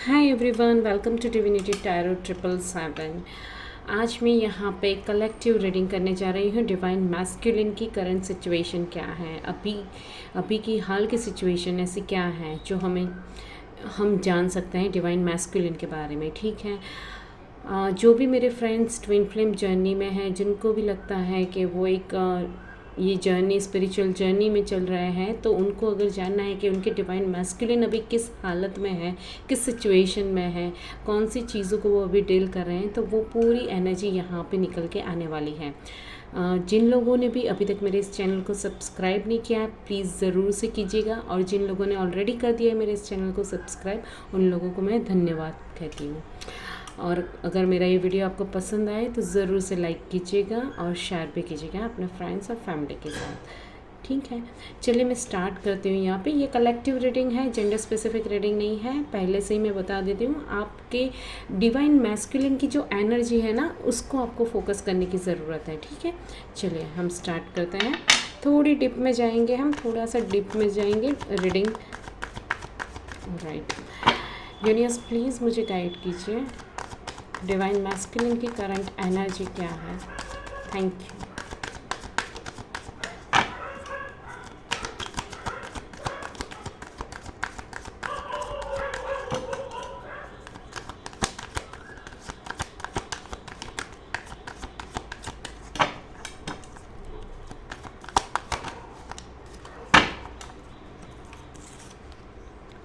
Hi everyone, welcome to divinity tarot 777। आज मैं यहाँ पे कलेक्टिव रीडिंग करने जा रही हूँ। डिवाइन मैस्कुलिन की करंट सिचुएशन क्या है, अभी की हाल की सिचुएशन ऐसी क्या है जो हम जान सकते हैं डिवाइन मैस्कुलिन के बारे में। ठीक है, जो भी मेरे फ्रेंड्स ट्विन फ्लेम जर्नी में हैं, जिनको भी लगता है कि वो एक ये जर्नी स्पिरिचुअल जर्नी में चल रहे हैं, तो उनको अगर जानना है कि उनके डिवाइन मैस्कुलिन अभी किस हालत में है, किस सिचुएशन में है, कौन सी चीज़ों को वो अभी डील कर रहे हैं, तो वो पूरी एनर्जी यहाँ पे निकल के आने वाली है। जिन लोगों ने भी अभी तक मेरे इस चैनल को सब्सक्राइब नहीं किया, प्लीज़ ज़रूर से कीजिएगा, और जिन लोगों ने ऑलरेडी कर दिया है मेरे इस चैनल को सब्सक्राइब, उन लोगों को मैं धन्यवाद कहती हूँ। और अगर मेरा ये वीडियो आपको पसंद आए तो ज़रूर से लाइक कीजिएगा और शेयर भी कीजिएगा अपने फ्रेंड्स और फैमिली के साथ। ठीक है, चलिए मैं स्टार्ट करती हूँ। यहाँ पे ये कलेक्टिव रीडिंग है, जेंडर स्पेसिफिक रीडिंग नहीं है। पहले से ही मैं बता देती हूँ, आपके डिवाइन मैस्कुलिन की जो एनर्जी है ना, उसको आपको फोकस करने की ज़रूरत है। ठीक है, चलिए हम स्टार्ट करते हैं। थोड़ी डिप में जाएंगे, हम थोड़ा सा डिप में जाएंगे रीडिंग। राइट, यूनिवर्स प्लीज़ मुझे गाइड कीजिए, डिवाइन मैस्कुलिन की करंट एनर्जी क्या है। Thank you.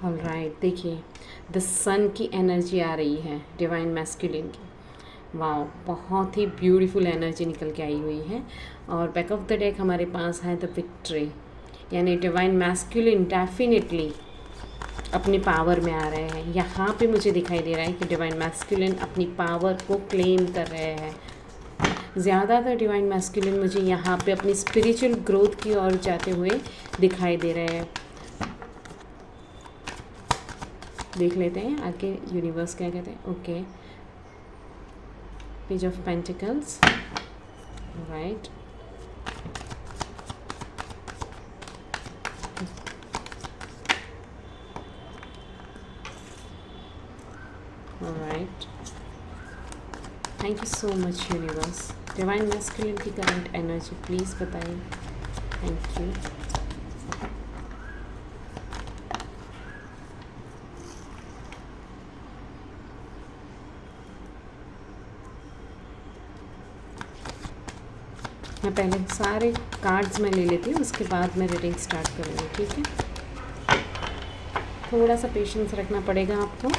ऑलराइट, देखिए द सन की एनर्जी आ रही है डिवाइन मैस्कुलिन की। वाह, बहुत ही ब्यूटीफुल एनर्जी निकल के आई हुई है। और बैक ऑफ द डेक हमारे पास है द विक्ट्री, यानी डिवाइन मैस्कुलिन डेफिनेटली अपनी पावर में आ रहे हैं। यहाँ पे मुझे दिखाई दे रहा है कि डिवाइन मैस्कुलिन अपनी पावर को क्लेम कर रहे हैं। ज़्यादातर डिवाइन मैस्कुलिन मुझे यहाँ पे अपनी स्पिरिचुअल ग्रोथ की ओर जाते हुए दिखाई दे रहे हैं। देख लेते हैं आगे यूनिवर्स क्या कहते हैं। Okay, page of pentacles. Right, alright, thank you so much universe. Divine masculine की करंट एनर्जी प्लीज़ बताइए। Thank you. मैं पहले सारे कार्ड्स में ले लेती हूँ, उसके बाद मैं रीडिंग स्टार्ट करूँगी। ठीक है, थोड़ा सा पेशेंस रखना पड़ेगा आपको।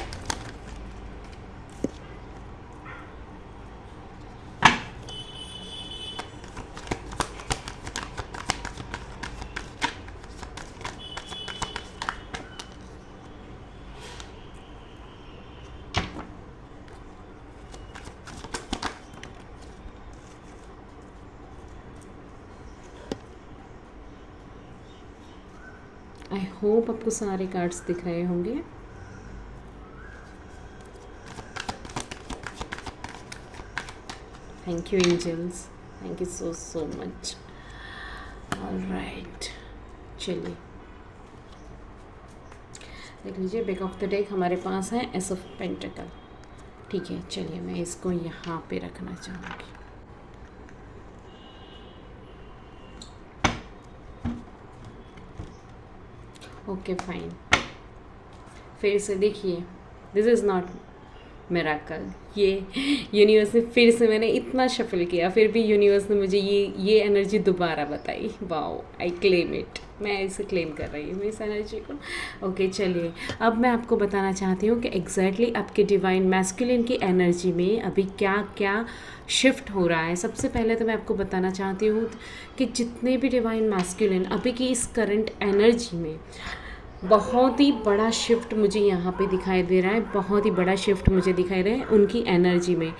आई होप आपको सारे कार्ड्स दिख रहे होंगे। Thank you angels, thank you so so much. Alright, चलिए देख लीजिए, बैक ऑफ द डेक हमारे पास है एस ऑफ पेंटिकल। ठीक है, चलिए मैं इसको यहाँ पे रखना चाहूँगी। ओके फाइन, फिर से देखिए, दिस इज़ नॉट मिरेकल। ये यूनिवर्स ने फिर से, मैंने इतना शफल किया फिर भी यूनिवर्स ने मुझे ये एनर्जी दोबारा बताई। वाओ, आई क्लेम इट, मैं इसे क्लेम कर रही हूँ इस एनर्जी को। ओके, चलिए अब मैं आपको बताना चाहती हूँ कि एग्जैक्टली आपके डिवाइन मैस्कुलिन की एनर्जी में अभी क्या क्या शिफ्ट हो रहा है। सबसे पहले तो मैं आपको बताना चाहती हूँ कि जितने भी डिवाइन मैस्कुलिन अभी की इस करंट एनर्जी में, बहुत ही बड़ा शिफ्ट मुझे यहाँ पे दिखाई दे रहा है। बहुत ही बड़ा शिफ्ट मुझे दिखाई दे रहा है उनकी एनर्जी में।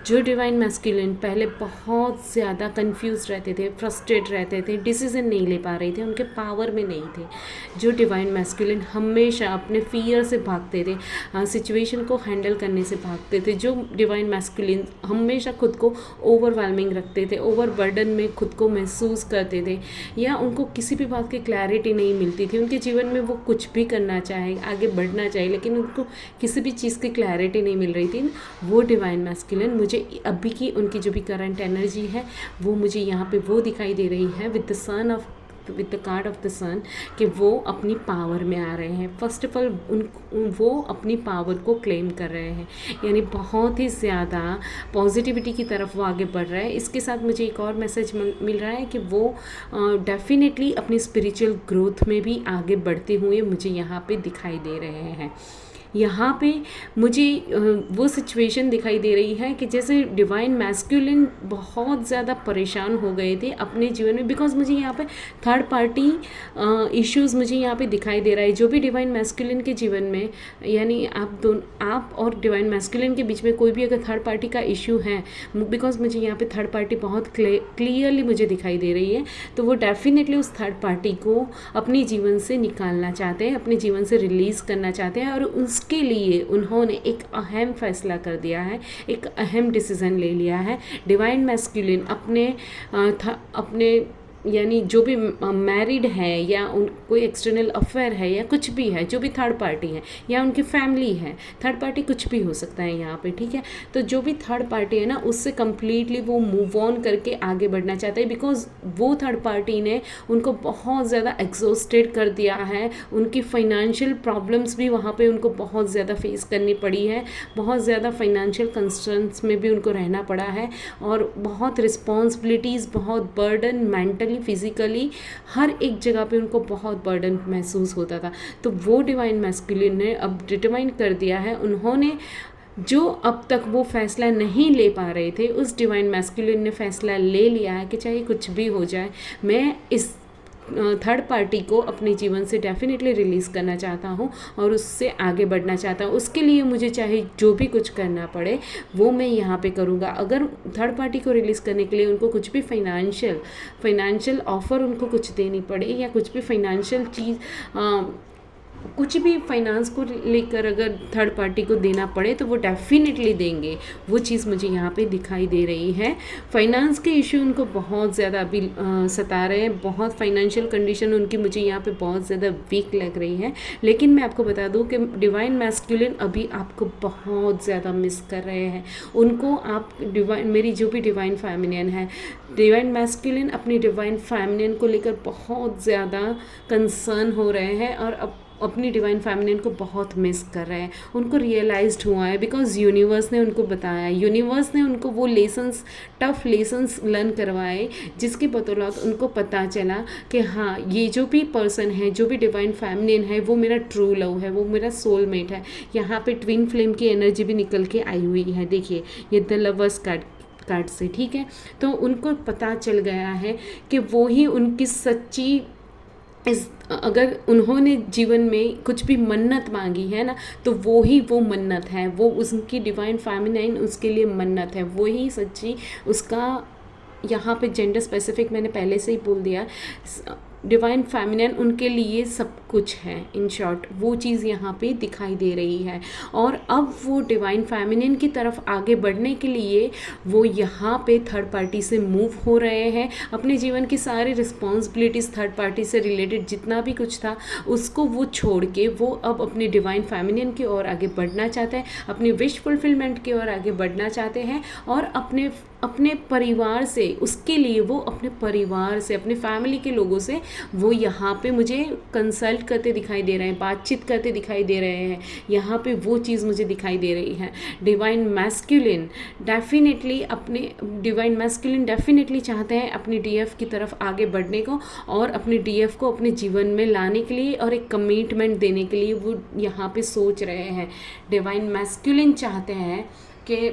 जो डिवाइन मैस्कुलिन पहले बहुत ज़्यादा कंफ्यूज रहते थे, फ्रस्ट्रेट रहते थे, डिसीज़न नहीं ले पा रहे थे, उनके पावर में नहीं थे। जो डिवाइन मैस्कुलिन हमेशा अपने फियर से भागते थे, सिचुएशन को हैंडल करने से भागते थे। जो डिवाइन मैस्कुलिन हमेशा खुद को ओवरवेलमिंग रखते थे, ओवरबर्डन में खुद को महसूस करते थे, या उनको किसी भी बात की क्लैरिटी नहीं मिलती थी, उनके जीवन में वो कुछ भी करना चाहे, आगे बढ़ना चाहे, लेकिन उनको किसी भी चीज़ की क्लैरिटी नहीं मिल रही थी, वो डिवाइन मैस्कुलिन मुझे अभी की उनकी जो भी करंट एनर्जी है वो मुझे यहाँ पे वो दिखाई दे रही है with the card of the sun, कि वो अपनी पावर में आ रहे हैं। फर्स्ट ऑफ ऑल वो अपनी पावर को क्लेम कर रहे हैं, यानी बहुत ही ज़्यादा पॉजिटिविटी की तरफ वो आगे बढ़ रहा है। इसके साथ मुझे एक और मैसेज मिल रहा है कि वो डेफिनेटली अपनी स्पिरिचुअल ग्रोथ में भी आगे बढ़ते हुए मुझे यहाँ पे दिखाई दे रहे हैं। यहाँ पे मुझे वो सिचुएशन दिखाई दे रही है कि जैसे डिवाइन मैस्कुलिन बहुत ज़्यादा परेशान हो गए थे अपने जीवन में, बिकॉज मुझे यहाँ पे थर्ड पार्टी इश्यूज़ मुझे यहाँ पे दिखाई दे रहा है। जो भी डिवाइन मैस्कुलिन के जीवन में, यानी आप और डिवाइन मैस्कुलिन के बीच में कोई भी अगर थर्ड पार्टी का इशू है, बिकॉज मुझे यहाँ पे थर्ड पार्टी बहुत क्लियरली मुझे दिखाई दे रही है, तो वो डेफिनेटली उस थर्ड पार्टी को अपने जीवन से निकालना चाहते हैं, अपने जीवन से रिलीज़ करना चाहते हैं, और उसके लिए उन्होंने एक अहम फैसला कर दिया है, एक अहम डिसीज़न ले लिया है। डिवाइन मैस्कुलिन अपने यानी जो भी मैरिड है या कोई एक्सटर्नल अफेयर है या कुछ भी है, जो भी थर्ड पार्टी है या उनकी फैमिली है, थर्ड पार्टी कुछ भी हो सकता है यहाँ पे, ठीक है। तो जो भी थर्ड पार्टी है ना, उससे कम्प्लीटली वो मूव ऑन करके आगे बढ़ना चाहते हैं, बिकॉज वो थर्ड पार्टी ने उनको बहुत ज़्यादा एग्जॉस्टेड कर दिया है। उनकी फाइनेंशियल प्रॉब्लम्स भी वहाँ पे उनको बहुत ज़्यादा फेस करनी पड़ी है, बहुत ज़्यादा फाइनेंशियल कंस्ट्रेंट्स में भी उनको रहना पड़ा है, और बहुत रिस्पॉन्सिबिलिटीज़, बहुत बर्डन, मेंटली, फिजिकली, हर एक जगह पे उनको बहुत बर्डन महसूस होता था। तो वो डिवाइन मैस्कुलिन ने अब डिटरमाइन कर दिया है, उन्होंने जो अब तक वो फैसला नहीं ले पा रहे थे, उस डिवाइन मैस्कुलिन ने फैसला ले लिया है कि चाहे कुछ भी हो जाए, मैं इस थर्ड पार्टी को अपने जीवन से डेफिनेटली रिलीज़ करना चाहता हूँ और उससे आगे बढ़ना चाहता हूँ। उसके लिए मुझे चाहे जो भी कुछ करना पड़े वो मैं यहाँ पे करूँगा। अगर थर्ड पार्टी को रिलीज़ करने के लिए उनको कुछ भी फाइनेंशियल ऑफ़र उनको कुछ देनी पड़े, या कुछ भी फाइनेंशियल चीज़, कुछ भी फाइनेंस को लेकर अगर थर्ड पार्टी को देना पड़े तो वो डेफिनेटली देंगे। वो चीज़ मुझे यहाँ पे दिखाई दे रही है। फाइनेंस के इशू उनको बहुत ज़्यादा अभी सता रहे हैं, बहुत फाइनेंशियल कंडीशन उनकी मुझे यहाँ पे बहुत ज़्यादा वीक लग रही है। लेकिन मैं आपको बता दूँ कि डिवाइन मैस्कुलिन अभी आपको बहुत ज़्यादा मिस कर रहे हैं। उनको आप मेरी जो भी डिवाइन फेमिनिन है, डिवाइन मैस्कुलिन अपनी डिवाइन फेमिनिन को लेकर बहुत ज़्यादा कंसर्न हो रहे हैं और अपनी डिवाइन फेमिनिन को बहुत मिस कर रहे हैं। उनको रियलाइज्ड हुआ है, बिकॉज यूनिवर्स ने उनको बताया, यूनिवर्स ने उनको वो लेसन्स, टफ लेसन्स लर्न करवाए, जिसकी बदौलत उनको पता चला कि हाँ, ये जो भी पर्सन है, जो भी डिवाइन फेमिनिन है, वो मेरा ट्रू लव है, वो मेरा सोलमेट है। यहाँ पे ट्विन फ्लेम की एनर्जी भी निकल के आई हुई है, देखिए ये द लवर्स कार्ड से, ठीक है। तो उनको पता चल गया है कि वो ही उनकी सच्ची अगर उन्होंने जीवन में कुछ भी मन्नत मांगी है ना, तो वो ही वो मन्नत है, वो उसकी डिवाइन फेमिनाइन उसके लिए मन्नत है, वो ही सच्ची उसका। यहाँ पे जेंडर स्पेसिफिक मैंने पहले से ही बोल दिया, डिवाइन फेमिनिन उनके लिए सब कुछ है। इन शॉर्ट वो चीज़ यहाँ पे दिखाई दे रही है। और अब वो डिवाइन फेमिनिन की तरफ आगे बढ़ने के लिए वो यहाँ पे थर्ड पार्टी से मूव हो रहे हैं। अपने जीवन की सारी रिस्पॉन्सिबिलिटीज़ थर्ड पार्टी से रिलेटेड जितना भी कुछ था उसको वो छोड़ के वो अब अपनी डिवाइन फेमिनिन की ओर आगे बढ़ना चाहते हैं, अपनी विश फुलफिलमेंट की ओर आगे बढ़ना चाहते हैं, और अपने परिवार से, उसके लिए वो अपने परिवार से, अपने फैमिली के लोगों से वो यहाँ पे मुझे कंसल्ट करते दिखाई दे रहे हैं, बातचीत करते दिखाई दे रहे हैं। यहाँ पे वो चीज़ मुझे दिखाई दे रही है। डिवाइन मैस्कुलिन डेफिनेटली चाहते हैं अपनी डीएफ की तरफ आगे बढ़ने को, और अपनी डीएफ को अपने जीवन में लाने के लिए और एक कमिटमेंट देने के लिए वो यहाँ पे सोच रहे हैं। डिवाइन मैस्कुलिन चाहते हैं कि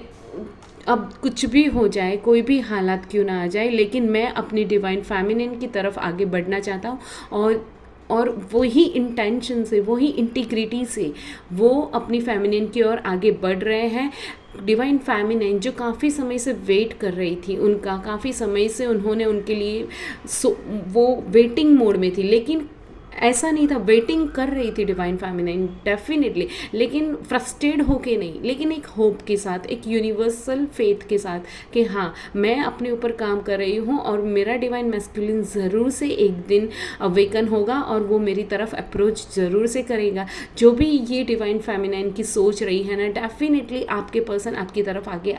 अब कुछ भी हो जाए, कोई भी हालात क्यों ना आ जाए, लेकिन मैं अपनी डिवाइन फेमिनिन की तरफ आगे बढ़ना चाहता हूँ, और वही इंटेंशन से, वही इंटीग्रिटी से वो अपनी फेमिनिन की ओर आगे बढ़ रहे हैं। डिवाइन फेमिनिन जो काफ़ी समय से वेट कर रही थी, काफ़ी समय से उन्होंने उनके लिए वो वेटिंग मोड में थी, लेकिन ऐसा नहीं था, वेटिंग कर रही थी डिवाइन फेमिनाइन डेफिनेटली, लेकिन फ्रस्ट्रेट होके नहीं, लेकिन एक होप के साथ, एक यूनिवर्सल फेथ के साथ कि हाँ मैं अपने ऊपर काम कर रही हूँ और मेरा डिवाइन मैस्कुलिन ज़रूर से एक दिन अवेकन होगा और वो मेरी तरफ अप्रोच ज़रूर से करेगा। जो भी ये डिवाइन फेमिनाइन की सोच रही है ना, डेफिनेटली आपके पर्सन आपकी तरफ आपकी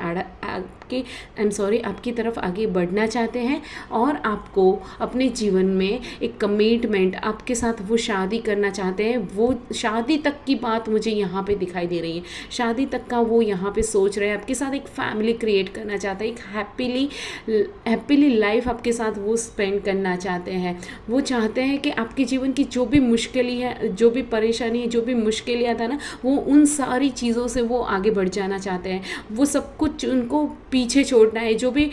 तरफ आगे बढ़ना चाहते हैं और आपको अपने जीवन में एक कमिटमेंट, आपके साथ वो शादी करना चाहते हैं। वो शादी तक की बात मुझे यहाँ पे दिखाई दे रही है, शादी तक का वो यहाँ पे सोच रहे हैं, आपके साथ एक फैमिली क्रिएट करना चाहते हैं, एक हैप्पीली लाइफ आपके साथ वो स्पेंड करना चाहते हैं। वो चाहते हैं कि आपके जीवन की जो भी मुश्किलें हैं, जो भी परेशानी है, जो भी मुश्किलें था ना, वो उन सारी चीज़ों से वो आगे बढ़ जाना चाहते हैं। वो सब कुछ उनको पीछे छोड़ना है, जो भी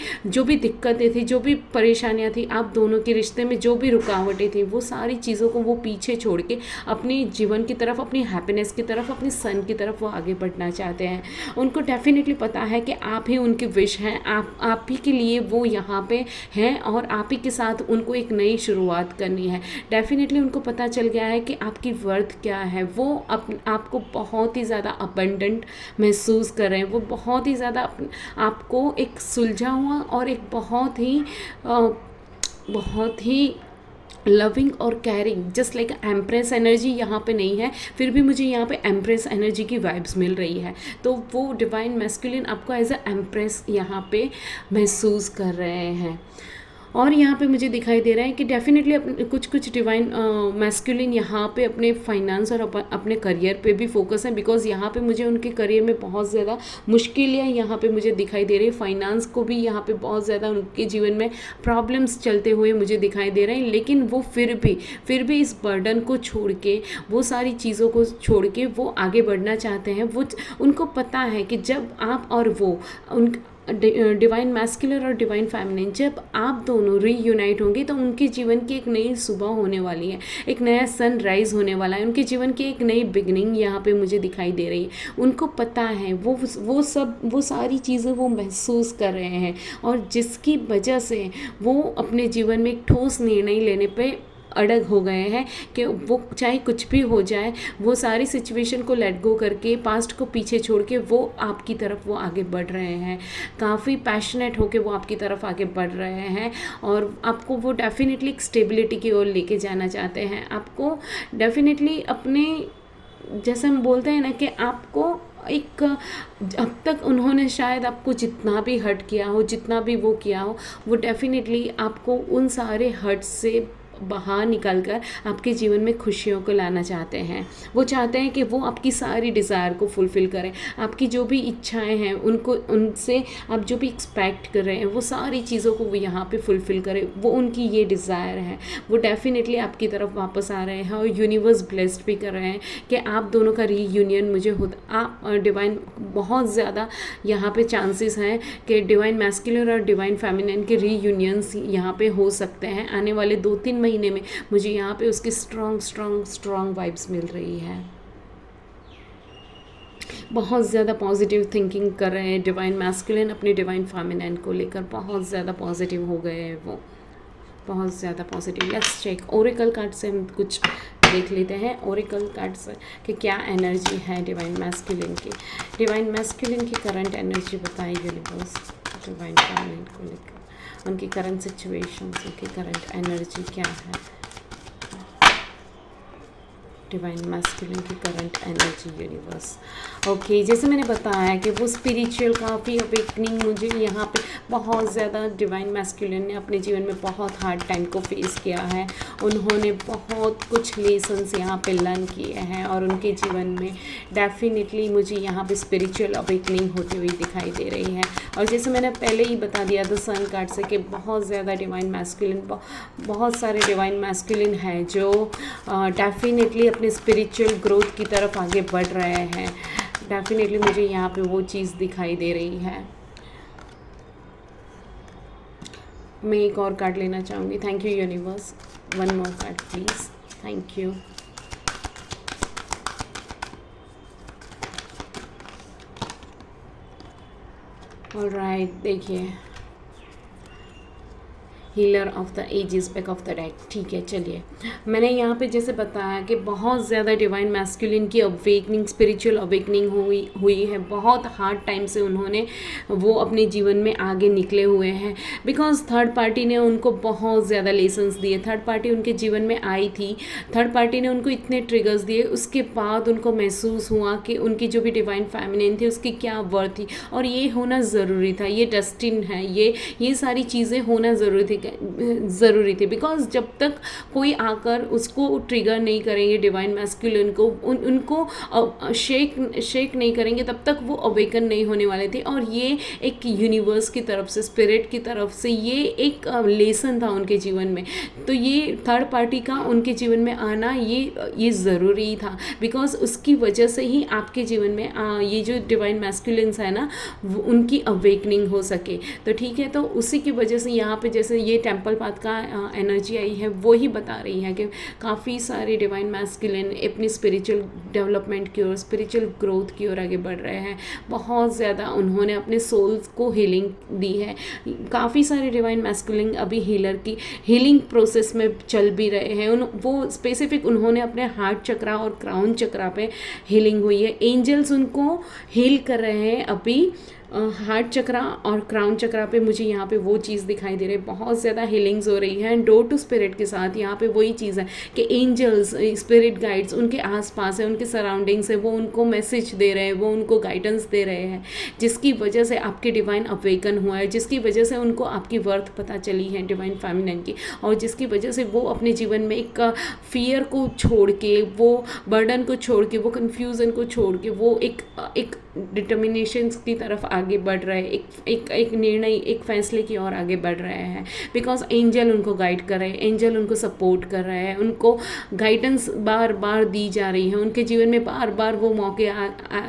दिक्कतें थी, जो भी परेशानियां थी, आप दोनों के रिश्ते में जो भी रुकावटें थी, वो सारी चीज़ों को वो पीछे छोड़ के अपने जीवन की तरफ, अपनी हैप्पीनेस की तरफ, अपने सन की तरफ वो आगे बढ़ना चाहते हैं। उनको डेफिनेटली पता है कि आप ही उनकी विश हैं, आप ही के लिए वो यहाँ पे हैं और आप ही के साथ उनको एक नई शुरुआत करनी है। डेफिनेटली उनको पता चल गया है कि आपकी वर्थ क्या है। वो आपको बहुत ही ज़्यादा अबंडेंट महसूस कर रहे हैं। वो बहुत ही ज़्यादा आपको एक सुलझा हुआ और एक बहुत ही लविंग और carrying, just like empress energy यहाँ पे नहीं है, फिर भी मुझे यहाँ पे एम्प्रेस एनर्जी की वाइब्स मिल रही है। तो वो डिवाइन मैस्कुलिन आपको एज अ एम्प्रेस यहाँ पे महसूस कर रहे हैं। और यहाँ पे मुझे दिखाई दे रहा है कि डेफिनेटली कुछ डिवाइन मैस्कुलिन यहाँ पे अपने फाइनेंस और अपने करियर पे भी फोकस है, बिकॉज यहाँ पे मुझे उनके करियर में बहुत ज़्यादा मुश्किलें यहाँ पे मुझे दिखाई दे रही है। फाइनेंस को भी यहाँ पे बहुत ज़्यादा उनके जीवन में प्रॉब्लम्स चलते हुए मुझे दिखाई दे रहे हैं, लेकिन वो फिर भी इस बर्डन को छोड़ के, वो सारी चीज़ों को छोड़ के वो आगे बढ़ना चाहते हैं। उनको पता है कि जब आप और वो डिवाइन मैस्कुलिन और डिवाइन फेमिनिन जब आप दोनों रीयूनाइट होंगे तो उनके जीवन की एक नई सुबह होने वाली है, एक नया सनराइज़ होने वाला है, उनके जीवन की एक नई बिगनिंग यहाँ पे मुझे दिखाई दे रही है। उनको पता है, वो सारी चीज़ें वो महसूस कर रहे हैं और जिसकी वजह से वो अपने जीवन में एक ठोस निर्णय लेने पे अड़ग हो गए हैं कि वो चाहे कुछ भी हो जाए, वो सारी सिचुएशन को लेट गो करके, पास्ट को पीछे छोड़ के वो आपकी तरफ वो आगे बढ़ रहे हैं। काफ़ी पैशनेट होके वो आपकी तरफ आगे बढ़ रहे हैं और आपको वो डेफिनेटली एक स्टेबिलिटी की ओर लेके जाना चाहते हैं। आपको डेफिनेटली अपने, जैसे हम बोलते हैं ना कि आपको एक, अब तक उन्होंने शायद आपको जितना भी हर्ट किया हो, जितना भी वो किया हो, वो डेफिनेटली आपको उन सारे हर्ट से बाहर निकलकर आपके जीवन में खुशियों को लाना चाहते हैं। वो चाहते हैं कि वो आपकी सारी डिज़ायर को फुलफ़िल करें, आपकी जो भी इच्छाएं हैं उनको, उनसे आप जो भी एक्सपेक्ट कर रहे हैं वो सारी चीज़ों को वो यहाँ पे फुलफ़िल करें। वो उनकी ये डिज़ायर है, वो डेफिनेटली आपकी तरफ वापस आ रहे हैं और यूनिवर्स ब्लेस्ड भी कर रहे हैं कि आप दोनों का रीयूनियन मुझे आप डिवाइन, बहुत ज़्यादा यहाँ पे चांसेस हैं कि डिवाइन मैस्कुलिन और डिवाइन फेमिनिन के रीयूनियंस यहाँ पे हो सकते हैं आने वाले 2-3 महीने में। मुझे यहाँ पे उसकी स्ट्रॉन्ग वाइब्स मिल रही है। बहुत ज़्यादा पॉजिटिव थिंकिंग कर रहे हैं डिवाइन मैस्कुलिन अपने डिवाइन फेमिनिन को लेकर, बहुत ज़्यादा पॉजिटिव हो गए हैं वो, बहुत ज़्यादा positive. Let's check oracle card से हम कुछ देख लेते हैं, ओरेकल कार्ड से कि क्या एनर्जी है डिवाइन मैस्कुलिन की। डिवाइन मैस्कुलिन की करंट एनर्जी बताए यूनिवर्स डिवाइन फेमिनिन को लेकर, उनकी करंट सिचुएशन, उनकी करंट एनर्जी क्या है। डिवाइन मैस्कुलिन की करंट एनर्जी यूनिवर्स। ओके, जैसे मैंने बताया कि वो स्पिरिचुअल काफ़ी अवेकनिंग, मुझे यहाँ पे बहुत ज़्यादा डिवाइन मैस्कुलिन ने अपने जीवन में बहुत हार्ड टाइम को फेस किया है। उन्होंने बहुत कुछ लेसन्स यहाँ पे लर्न किए हैं और उनके जीवन में डेफिनेटली मुझे यहाँ पे स्पिरिचुअल अवेकनिंग होती हुई दिखाई दे रही है। और जैसे मैंने पहले ही बता दिया द सन कार्ड से कि बहुत ज़्यादा डिवाइन मैस्कुलिन, बहुत सारे डिवाइन मैस्कुलिन हैं जो डेफिनेटली अपने स्पिरिचुअल ग्रोथ की तरफ आगे बढ़ रहे हैं। डेफिनेटली मुझे यहाँ पे वो चीज़ दिखाई दे रही है। मैं एक और कार्ड लेना चाहूँगी। Thank you universe, one more card please, thank you. Alright, देखिए healer of the ages back of the deck. ठीक है, चलिए मैंने यहाँ पे जैसे बताया कि बहुत ज़्यादा डिवाइन मैस्कुलिन की अवेकनिंग, स्पिरिचुअल अवेकनिंग हुई है। बहुत हार्ड टाइम से उन्होंने वो अपने जीवन में आगे निकले हुए हैं, बिकॉज थर्ड पार्टी ने उनको बहुत ज़्यादा लेसन्स दिए। थर्ड पार्टी उनके जीवन में आई थी, थर्ड पार्टी ने उनको इतने ट्रिगर्स दिए, उसके बाद उनको महसूस हुआ कि उनकी जो भी डिवाइन फेमिनिन थी उसकी क्या वर्थ थी, और ये होना ज़रूरी था, ये डेस्टिन है, ये सारी चीज़ें होना ज़रूरी थी। बिकॉज जब तक कोई आकर उसको ट्रिगर नहीं करेंगे डिवाइन मैस्कुलिन को, उनको शेक नहीं करेंगे, तब तक वो अवेकन नहीं होने वाले थे। और ये एक यूनिवर्स की तरफ से, स्पिरिट की तरफ से ये एक लेसन था उनके जीवन में। तो ये थर्ड पार्टी का उनके जीवन में आना ये ज़रूरी था, बिकॉज उसकी वजह से ही आपके जीवन में ये जो डिवाइन मैस्कुलिन्स है ना, उनकी अवेकनिंग हो सके। तो ठीक है, तो उसी की वजह से यहाँ पे जैसे ये टेम्पल पाथ का एनर्जी आई है, वो ही बता रही है कि काफ़ी सारे डिवाइन मैस्कुलिन अपनी स्पिरिचुअल डेवलपमेंट की ओर, स्पिरिचुअल ग्रोथ की ओर आगे बढ़ रहे हैं। बहुत ज़्यादा उन्होंने अपने सोल्स को हीलिंग दी है। काफ़ी सारे डिवाइन मैस्कुलिन अभी हीलर की हीलिंग प्रोसेस में चल भी रहे हैं। वो स्पेसिफिक उन्होंने अपने हार्ट चक्रा और क्राउन चक्रा पे हीलिंग हुई है। एंजल्स उनको हील कर रहे हैं अभी हार्ट चक्रा और क्राउन चक्रा पे। मुझे यहाँ पे वो चीज़ दिखाई दे रही है, बहुत ज़्यादा हीलिंग्स हो रही है। डोर टू स्पिरिट के साथ यहाँ पे वही चीज़ है कि एंजल्स, स्पिरिट गाइड्स उनके आसपास है, उनके सराउंडिंग्स है, वो उनको मैसेज दे रहे हैं, वो उनको गाइडेंस दे रहे हैं, जिसकी वजह से आपके डिवाइन अवेकन हुआ है, जिसकी वजह से उनको आपकी वर्थ पता चली है डिवाइन फेमिनिन की, और जिसकी वजह से वो अपने जीवन में एक फियर को छोड़ के, वो बर्डन को छोड़ के, वो कन्फ्यूज़न को छोड़ के, वो एक डिटर्मिनेशन की तरफ आगे बढ़ रहे हैं, एक निर्णय, एक फैसले की ओर आगे बढ़ रहे हैं। बिकॉज एंजल उनको गाइड कर रहे हैं, एंजल उनको सपोर्ट कर रहे हैं, उनको गाइडेंस बार बार दी जा रही है। उनके जीवन में बार बार वो मौके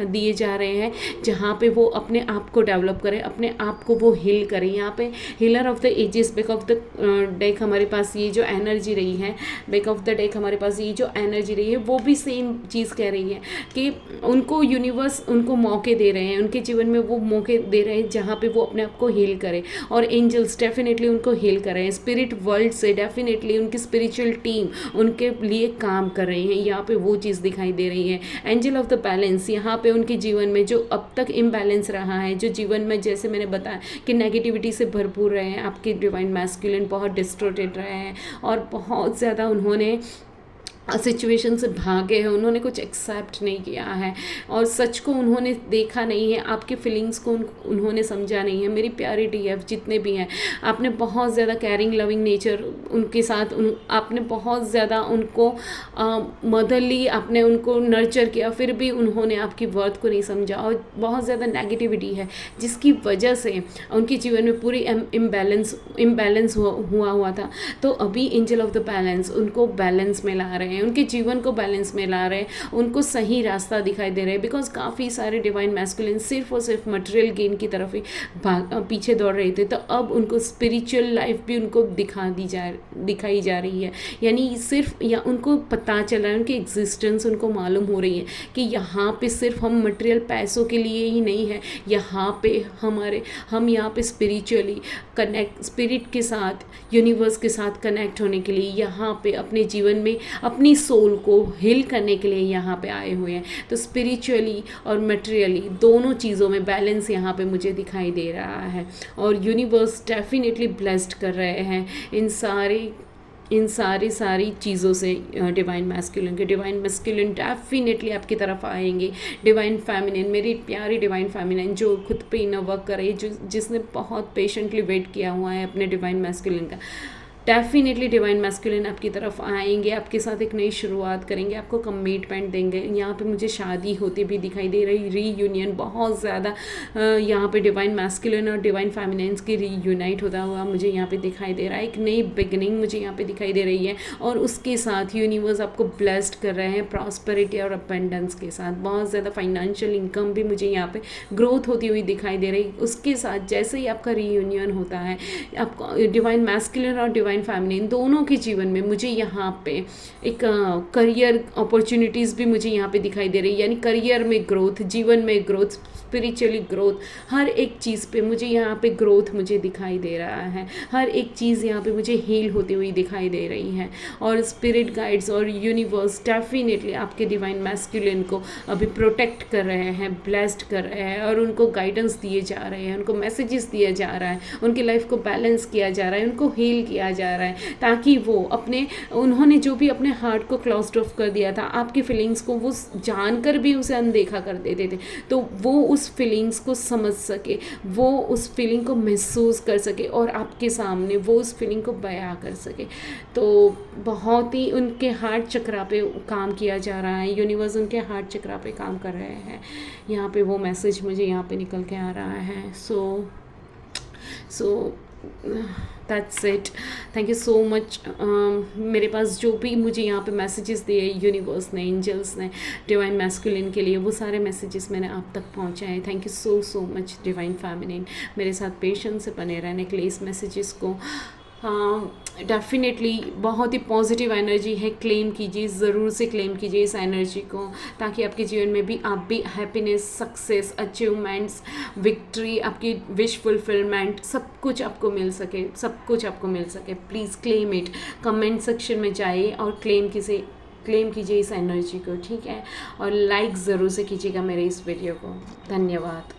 दिए जा रहे हैं जहाँ पे वो अपने आप को डेवलप करें, अपने आप को वो हील करें। यहाँ पे healer of the ages back of the deck हमारे पास ये जो एनर्जी रही है, बैक ऑफ द डेक हमारे पास ये जो एनर्जी रही है, वो भी सेम चीज़ कह रही है कि उनको यूनिवर्स उनको मौके दे रहे हैं, उनके जीवन में वो मौके दे रहे हैं जहाँ पे वो अपने आप को हील करें। और एंजल्स डेफिनेटली उनको हील कर रहे हैं। स्पिरिट वर्ल्ड से डेफिनेटली उनकी स्पिरिचुअल टीम उनके लिए काम कर रही है। यहाँ पे वो चीज़ दिखाई दे रही है। एंजल ऑफ द बैलेंस, यहाँ पे उनके जीवन में जो अब तक इम्बैलेंस रहा है, जो जीवन में जैसे मैंने बताया कि नेगेटिविटी से भरपूर रहे हैं, आपके डिवाइन मैस्कुलिन बहुत डिस्टॉर्टेड रहे हैं और बहुत ज़्यादा उन्होंने सिचुएशन से भागे हैं, उन्होंने कुछ एक्सेप्ट नहीं किया है और सच को उन्होंने देखा नहीं है, आपकी फीलिंग्स को उन्होंने समझा नहीं है। मेरी प्यारी DF जितने भी हैं, आपने बहुत ज़्यादा केयरिंग लविंग नेचर उनके साथ आपने बहुत ज़्यादा उनको मदरली आपने उनको नर्चर किया, फिर भी उन्होंने आपकी वर्थ को नहीं समझा और बहुत ज़्यादा नेगेटिविटी है, जिसकी वजह से उनके जीवन में पूरी इम्बैलेंस हुआ था। तो अभी एंजल ऑफ द बैलेंस उनको बैलेंस में ला रहे हैं, उनके जीवन को बैलेंस में ला रहे हैं, उनको सही रास्ता दिखाई दे रहा है। बिकॉज काफ़ी सारे डिवाइन मैस्कुलिन सिर्फ और सिर्फ मटेरियल गेन की तरफ ही पीछे दौड़ रहे थे, तो अब उनको स्पिरिचुअल लाइफ भी उनको दिखाई जा रही है। यानी सिर्फ या उनको पता चल रहा है, उनकी एग्जिस्टेंस उनको मालूम हो रही है कि यहाँ पे सिर्फ हम मटेरियल पैसों के लिए ही नहीं है, यहाँ पे हम यहाँ पे स्पिरिचुअली कनेक्ट, स्पिरिट के साथ, यूनिवर्स के साथ कनेक्ट होने के लिए, यहाँ पे अपने जीवन में अपनी सोल को हील करने के लिए यहाँ पे आए हुए हैं। तो स्पिरिचुअली और मटेरियली दोनों चीज़ों में बैलेंस यहाँ पे मुझे दिखाई दे रहा है और यूनिवर्स डेफिनेटली ब्लेस्ड कर रहे हैं इन सारी चीज़ों से। डिवाइन मैस्कुलिन डेफिनेटली आपकी तरफ आएंगे। डिवाइन फेमिनिन, मेरी प्यारी डिवाइन फेमिनिन जो खुद पे इनर वर्क करे, जिसने बहुत पेशेंटली वेट किया हुआ है अपने डिवाइन मैस्कुलिन का, डेफिनेटली डिवाइन मैस्कुलिन आपकी तरफ आएंगे, आपके साथ एक नई शुरुआत करेंगे, आपको कमिटमेंट देंगे। यहाँ पे मुझे शादी होती भी दिखाई दे रही, रीयूनियन बहुत ज़्यादा यहाँ पे डिवाइन मैस्कुलिन और डिवाइन फेमिनिन्स की रीयूनाइट होता हुआ मुझे यहाँ पे दिखाई दे रहा है। एक नई बिगनिंग मुझे यहाँ पे दिखाई दे रही है और उसके साथ यूनिवर्स आपको ब्लेस्ड कर रहे हैं प्रॉस्पेरिटी और अपेंडेंस के साथ। बहुत ज़्यादा फाइनेंशियल इनकम भी मुझे यहाँ पे ग्रोथ होती हुई दिखाई दे रही। उसके साथ जैसे ही आपका रीयूनियन होता है, आपको डिवाइन मैस्कुलिन और डिवाइन डिवाइन फेमिनिन दोनों के जीवन में मुझे यहाँ पे एक करियर अपॉर्चुनिटीज़ भी मुझे यहाँ पे दिखाई दे रही है, यानी करियर में ग्रोथ, जीवन में ग्रोथ, स्पिरिचुअली ग्रोथ, हर एक चीज़ पे मुझे यहाँ पे ग्रोथ मुझे दिखाई दे रहा है। हर एक चीज़ यहाँ पे मुझे हील होती हुई दिखाई दे रही है। और स्पिरिट गाइड्स और यूनिवर्स डेफिनेटली आपके डिवाइन मैस्कुलिन को अभी प्रोटेक्ट कर रहे हैं, ब्लेस्ड कर रहे हैं, और उनको गाइडेंस दिए जा रहे हैं, उनको मैसेजेस दिया जा रहा है, उनकी लाइफ को बैलेंस किया जा रहा है, उनको हील किया जा रहा है, ताकि वो अपने, उन्होंने जो भी अपने हार्ट को क्लोज्ड ऑफ कर दिया था, आपकी फीलिंग्स को वो जानकर भी उसे अनदेखा कर देते थे, तो वो उस फीलिंग्स को समझ सके, वो उस फीलिंग को महसूस कर सके और आपके सामने वो उस फीलिंग को बयां कर सके। तो बहुत ही उनके हार्ट चक्रा पे काम किया जा रहा है, यूनिवर्स उनके हार्ट चक्रा पे काम कर रहे हैं। यहाँ पे वो मैसेज मुझे यहाँ पे निकल के आ रहा है। So that's it, thank you so much. मेरे पास जो भी मुझे यहाँ पे मैसेजेस दिए यूनिवर्स ने, एंजल्स ने डिवाइन मैस्कुलिन के लिए, वो सारे मैसेजेस मैंने आप तक पहुँचाए। Thank you so much divine feminine, मेरे साथ पेशेंस से बने रहने के लिए, इस मैसेजेस को डेफिनेटली बहुत ही पॉजिटिव एनर्जी है, क्लेम कीजिए, ज़रूर से क्लेम कीजिए इस एनर्जी को, ताकि आपके जीवन में भी आप भी हैप्पीनेस, सक्सेस, अचीवमेंट्स, विक्ट्री, आपकी विश फुलफिलमेंट, सब कुछ आपको मिल सके, सब कुछ आपको मिल सके। Please claim it, comment section में जाइए और क्लेम कीजिए इस एनर्जी को, ठीक है। और लाइक ज़रूर से कीजिएगा मेरे इस वीडियो को। धन्यवाद।